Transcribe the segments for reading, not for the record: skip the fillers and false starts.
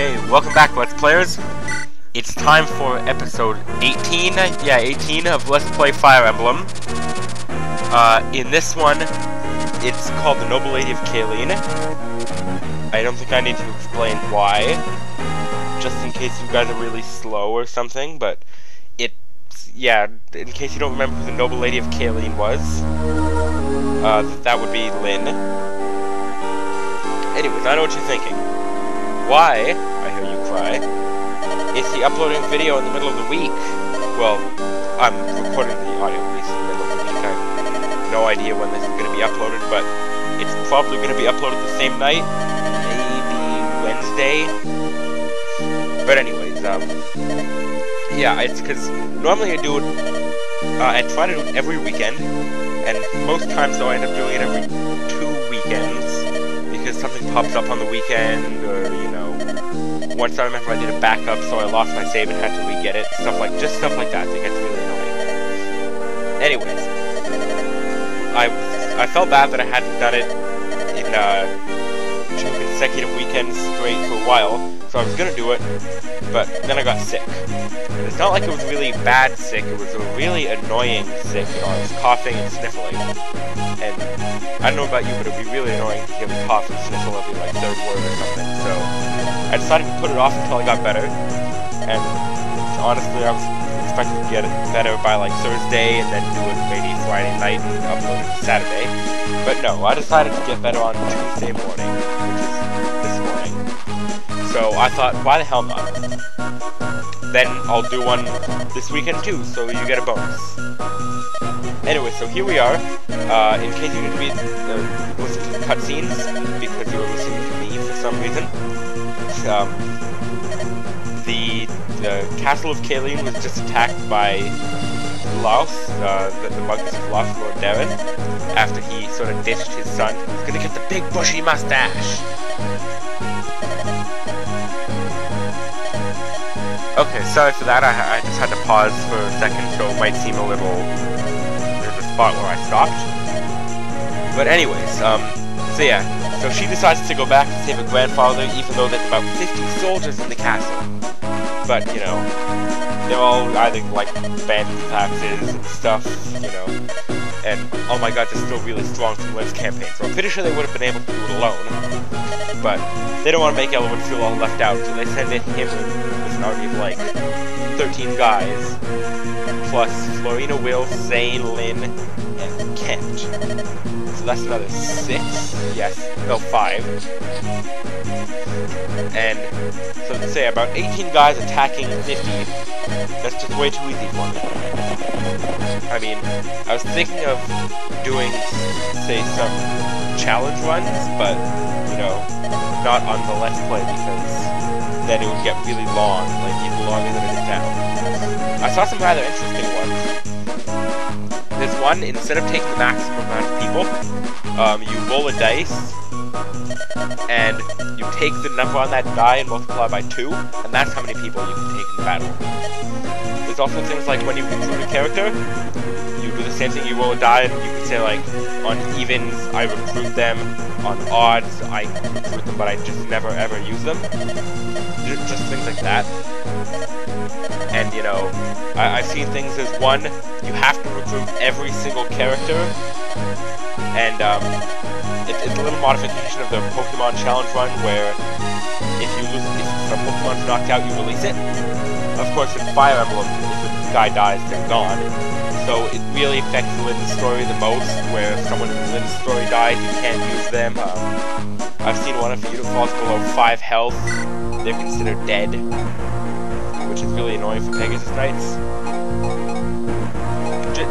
Okay, welcome back, Let's Players. It's time for episode 18, yeah, 18 of Let's Play Fire Emblem. In this one, it's called The Noble Lady of Kaleen. I don't think I need to explain why, just in case you guys are really slow or something, but yeah, in case you don't remember who the Noble Lady of Kaleen was, that would be Lyn. Anyways, I know what you're thinking. Why, I hear you cry, is he uploading video in the middle of the week? Well, I'm recording the audio release in the middle of the week. I have no idea when this is going to be uploaded, but it's probably going to be uploaded the same night, maybe Wednesday. But anyways, yeah, it's because normally I do it, I try to do it every weekend, and most times though I end up doing it every 2 weekends. Because something pops up on the weekend, or, you know, once I remember I did a backup, so I lost my save and had to re-get it, just stuff like that, it gets really annoying. Anyways, I felt bad that I hadn't done it in, 2 consecutive weekends straight for a while, so I was gonna do it, but then I got sick. And it's not like it was really bad sick, it was a really annoying sick, you know, I was coughing and sniffling, and I don't know about you, but it would be really annoying to hear me cough and sniffle every, like, third word or something, so I decided to put it off until I got better, and honestly, I was expecting to get it better by, like, Thursday, and then do it maybe Friday night and upload it Saturday, but no, I decided to get better on Tuesday morning, which is this morning, so I thought, why the hell not? Then I'll do one this weekend too, so you get a bonus. Anyway, so here we are. In case you didn't listen to the cutscenes, because you were listening to me for some reason, the castle of Kaleen was just attacked by Laos, the Marquess of Lord Darin, after he sort of ditched his son. He's gonna get the big bushy mustache! Okay, sorry for that, I just had to pause for a second, so it might seem a little... there's a spot where I stopped. But anyways, so yeah, so she decides to go back and save her grandfather, even though there's about 50 soldiers in the castle. But, you know, they're all either, like, bandit taxes and stuff, you know, and, oh my god, they're still really strong from Lyn's campaign, so I'm pretty sure they would have been able to do it alone. But they don't want to make Elowen feel all left out, so they send in him with an army of, like, 13 guys, plus Florina, Will, Zane, Lyn, and Kent. So that's another 6, yes, no, 5. And, so to say, about 18 guys attacking 50, that's just way too easy for me. I mean, I was thinking of doing, say, some challenge runs, but, you know, not on the Let's Play, because then it would get really long, like even longer than it is now. I saw some rather interesting ones. There's one, instead of taking the maximum amount of people, you roll a dice, and you take the number on that die and multiply by 2, and that's how many people you can take in the battle. There's also things like when you recruit a character, you do the same thing, you roll a die, and you can say, like, on evens, I recruit them, on odds, I recruit them, but I just never ever use them. Just things like that. And, you know, I've seen things as one, you have to recruit every single character, and, it's a little modification of the Pokemon Challenge run, where if a Pokemon's knocked out, you release it. Of course, in Fire Emblem, if the guy dies, they're gone. So it really affects Lyn's story the most, where if someone in Lyn's story dies, you can't use them. I've seen one if a unit falls below 5 health, they're considered dead, which is really annoying for Pegasus Knights.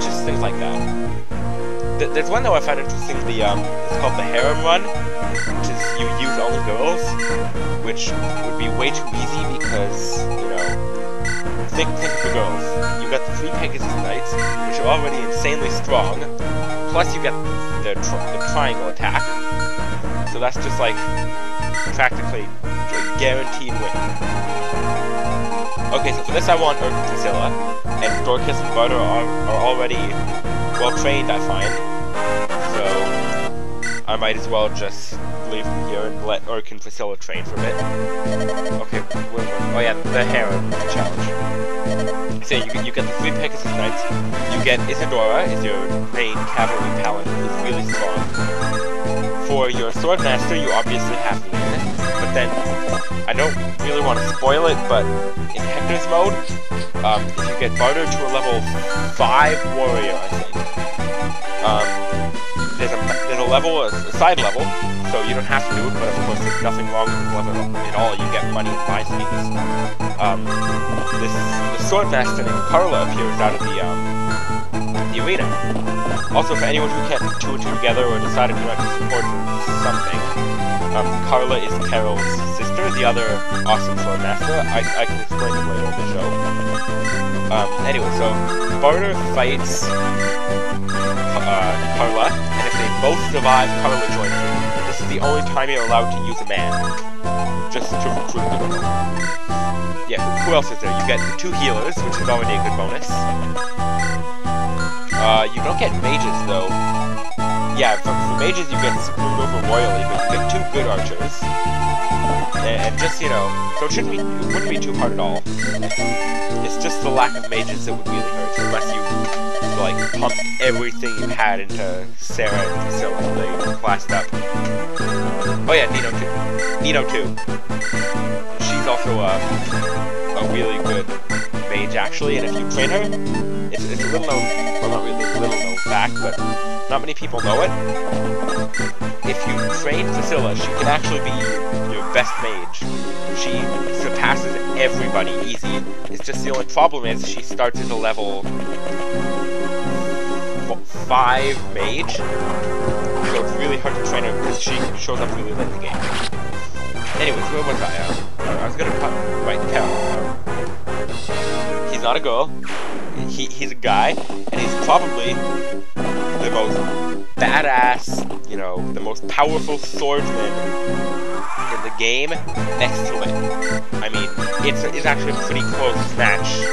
Just things like that. There's one though I found interesting, it's called the Harem Run, which is you use only girls, which would be way too easy because, you know, think of the girls. You got the 3 Pegasus Knights, which are already insanely strong, plus you get the triangle attack, so that's just like practically a guaranteed win. Okay, so for this I want Urk and Priscilla, and Dorcas and Butter are already well trained, I find. So I might as well just leave him here and let Urk and Priscilla train for a bit. Okay, oh yeah, the harem challenge. So you get the 3 Pegasus Knights. You get Isadora is your main cavalry paladin who's really strong. For your sword master, you obviously have Lyn, but then I don't really want to spoil it, but in Hector's mode, if you get bartered to a level 5 warrior, I think, there's a level, a side level, so you don't have to do it, but of course there's nothing wrong with this level at all. You get money and buy things. The sword master named Carla appears out of the arena. Also, for anyone who can't put 2 and 2 together or decided you want to support something, Carla is Carol's sister, the other awesome sword master. I can explain it later in the show. Anyway, so Barter fights Carla, and if they both survive, Carla joins you. This is the only time you're allowed to use a man, just to recruit them. Yeah, who else is there? You get the 2 healers, which is already a good bonus. You don't get mages, though. Yeah, for mages you get screwed over royally, but you get 2 good archers. And just, you know, so it wouldn't be too hard at all. It's just the lack of mages that would really hurt, unless you, like, pumped everything you had into Sarah and Priscilla until they classed up. Oh yeah, Nino too. She's also a really good mage, actually, and if you train her, it's a little known, well, not really a little known fact, but not many people know it. If you train Priscilla, she can actually be your best mage. She surpasses everybody easy. It's just the only problem is she starts as a level 5 mage, so it's really hard to train her because she shows up really late in the game. Anyways, where was I? I was gonna fight Carol. He's not a girl. He's a guy, and he's probably the most badass, you know, the most powerful swordsman in the game next to Lyn. I mean, it's actually a pretty close match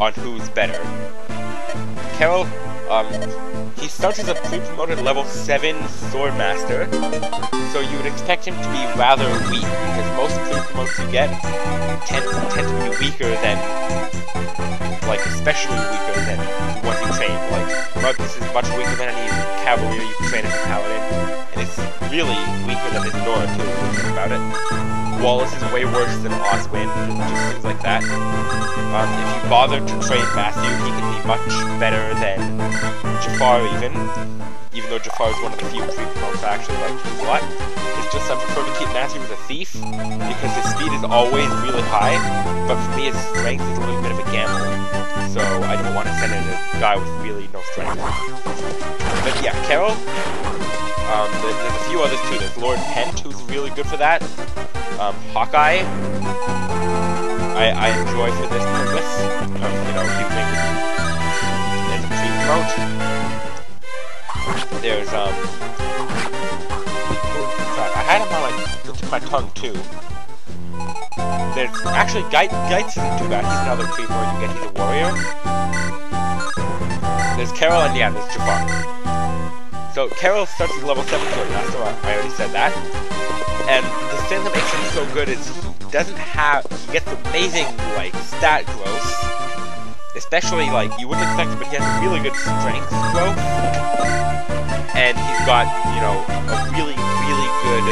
on who's better. Carol, he starts as a pre-promoted level 7 swordmaster, so you would expect him to be rather weak, because most pre-promotes you get tend to be weaker than, like, especially weaker than ones you train. Like, Marquess is much weaker than any cavalier you can train as a paladin, and it's really weaker than Isadora too, if you think about it. Wallace is way worse than Oswin, and just things like that. If you bother to train Matthew, he can be much better than Jafar even though Jafar is one of the few pre-promotes I actually like to use a lot. It's just I prefer to keep Matthew as a thief, because his speed is always really high, but for me his strength is a little bit of a gamble, so I don't want to send in a guy with really no strength. But yeah, Carol, there's a few others too. There's Lord Pent, who's really good for that. Hawkeye, I enjoy for this purpose, you know, using as a pre-promote. There's, I had him on, like, the tip of my tongue, too. There's, actually, Geitz isn't too bad. He's another pre-promote you get. He's a warrior. There's Carol, and yeah, there's Jafar. So, Carol starts at level 7 swordmaster, I already said that. And the thing that makes him so good is he gets amazing, like, stat growth. Especially, like, you wouldn't expect it, but he has really good strength growth. And he's got, you know, a really, really good,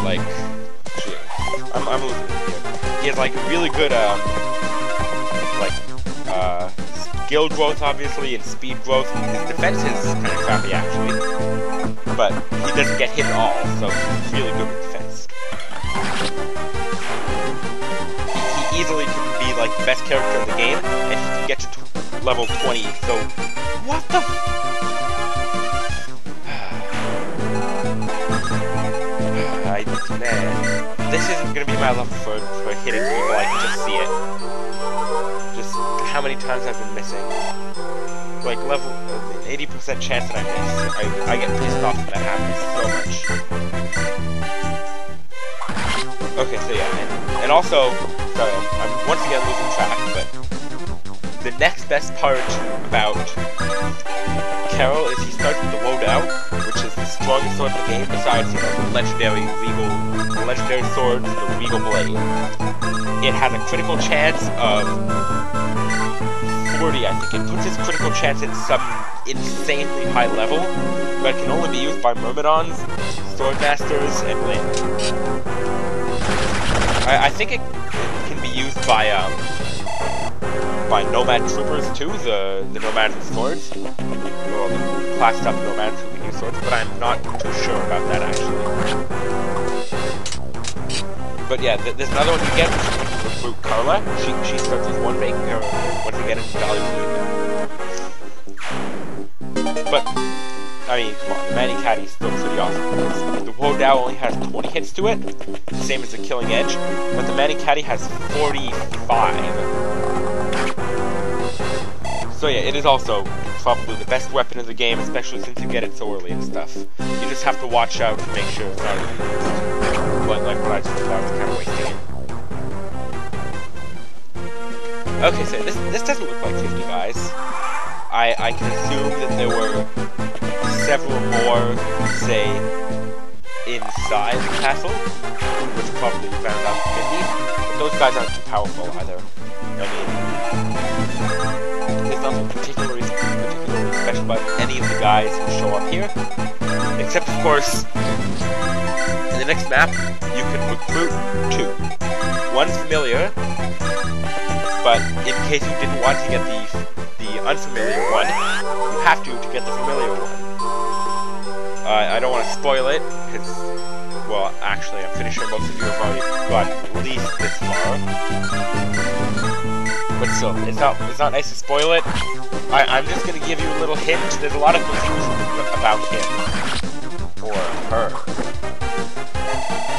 like, I'm losing it here. He has, like, really good, skill growth, obviously, and speed growth. His defense is kind of crappy, actually. But he doesn't get hit at all, so he's really good with defense. He easily can be, like, the best character in the game, and he can get to level 20, so... What the man, this isn't gonna be my level for hitting people. I can just see it. Just how many times I've been missing. Like level, 80% chance that I miss. I get pissed off when that happens so much. Okay, so yeah, and also, sorry, I'm once again losing track, but the next best part about Carol is he starts with the loadout, which is the strongest sword in the game, besides, you know, the legendary sword, the regal blade. It has a critical chance of 40, I think. It puts its critical chance at some insanely high level, but it can only be used by Myrmidons, Swordmasters, and Lyndis. I think it can be used by Nomad Troopers too, the Nomads with swords. Well, the classed up Nomads who can use swords, but I'm not too sure about that actually. But yeah, there's another one you get, recruit Carla. She starts with one bacon arrow once you get into Valley Weed. But I mean, come on, the Manny Caddy is still pretty awesome. The Wodow only has 20 hits to it, same as the Killing Edge, but the Manny Caddy has 45. So yeah, it is also probably the best weapon in the game, especially since you get it so early and stuff. You just have to watch out to make sure it's not used. But like what I just thought was kind of wasting it. Okay, so this doesn't look like 50 guys. I can assume that there were several more, say, inside the castle, which probably found out 50, but those guys aren't too powerful either. I mean, there's nothing particularly special about any of the guys who show up here, except, of course, in the next map, you can recruit 2. One's familiar, but in case you didn't want to get the unfamiliar one, you have to get the familiar one. I don't want to spoil it, because, well, actually, I'm pretty sure most of you have already got at least this far. But still, it's not nice to spoil it. I'm just going to give you a little hint. There's a lot of confusion about him. Or her.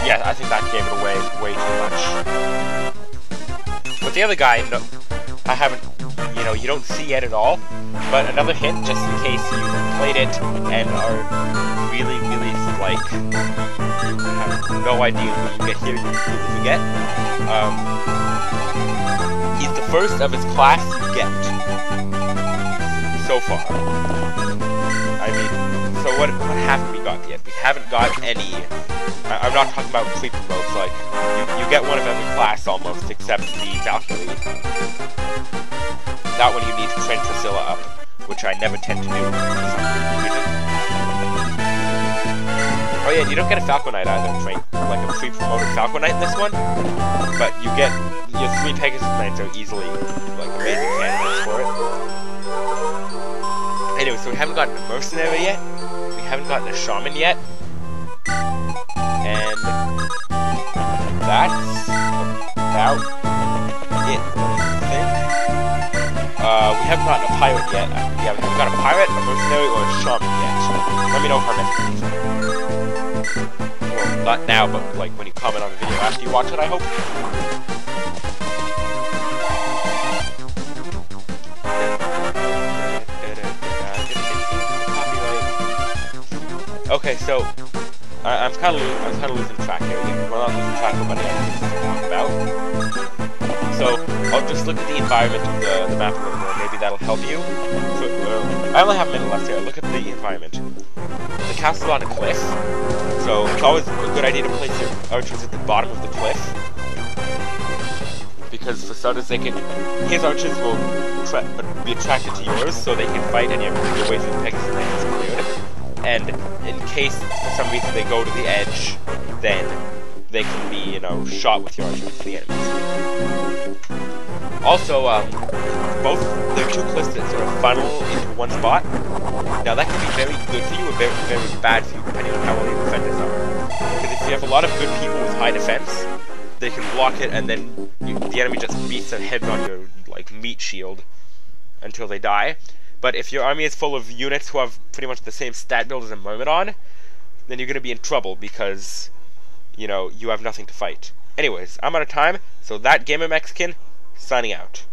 Yeah, I think that gave it away way too much. But the other guy, no, I haven't, you know, you don't see yet at all. But another hint, just in case you played it and are really, like, have no idea when you get here, you completely forget. He's the first of his class you get. So far. I mean, so what haven't we got yet? We haven't got any... I'm not talking about pre-promotes, like, you get one of every class almost, except the Valkyrie. That one you need to train Priscilla up, which I never tend to do for some reason. Oh yeah, you don't get a Falconite either, train, like a pre-promoted Falconite in this one, but you get your 3 Pegasus Knights are easily, like, amazing candidates for it. Anyway, so we haven't gotten a Mercenary yet, we haven't gotten a Shaman yet, and that's about it, I think. We haven't gotten a Pirate yet. Yeah, we haven't got a Pirate, a Mercenary, or a Shaman yet. Let me know if I missed anything. Well, not now, but like when you comment on the video after you watch it, I hope. Okay, so I'm kind of losing track here. We're not losing track of what I have to talk about. So I'll just look at the environment of the map a little more. Maybe that'll help you. So, I only have a minute left here. Look at the environment. The castle's on a cliff, so it's always a good idea to place your archers at the bottom of the cliff, because for starters, his archers will be attracted to yours, so they can fight and your way through the Pegasus Knights is cleared. And in case for some reason they go to the edge, then they can be, you know, shot with your archers to the enemies. Also, there are 2 cliffs that sort of funnel into one spot. Now that can be very good for you, or very, very bad for you, depending on how well your defenders are. Because if you have a lot of good people with high defense, they can block it, and then the enemy just beats their heads on your, like, meat shield until they die. But if your army is full of units who have pretty much the same stat build as a Myrmidon, then you're going to be in trouble because, you know, you have nothing to fight. Anyways, I'm out of time, so that Gamer Mexican, signing out.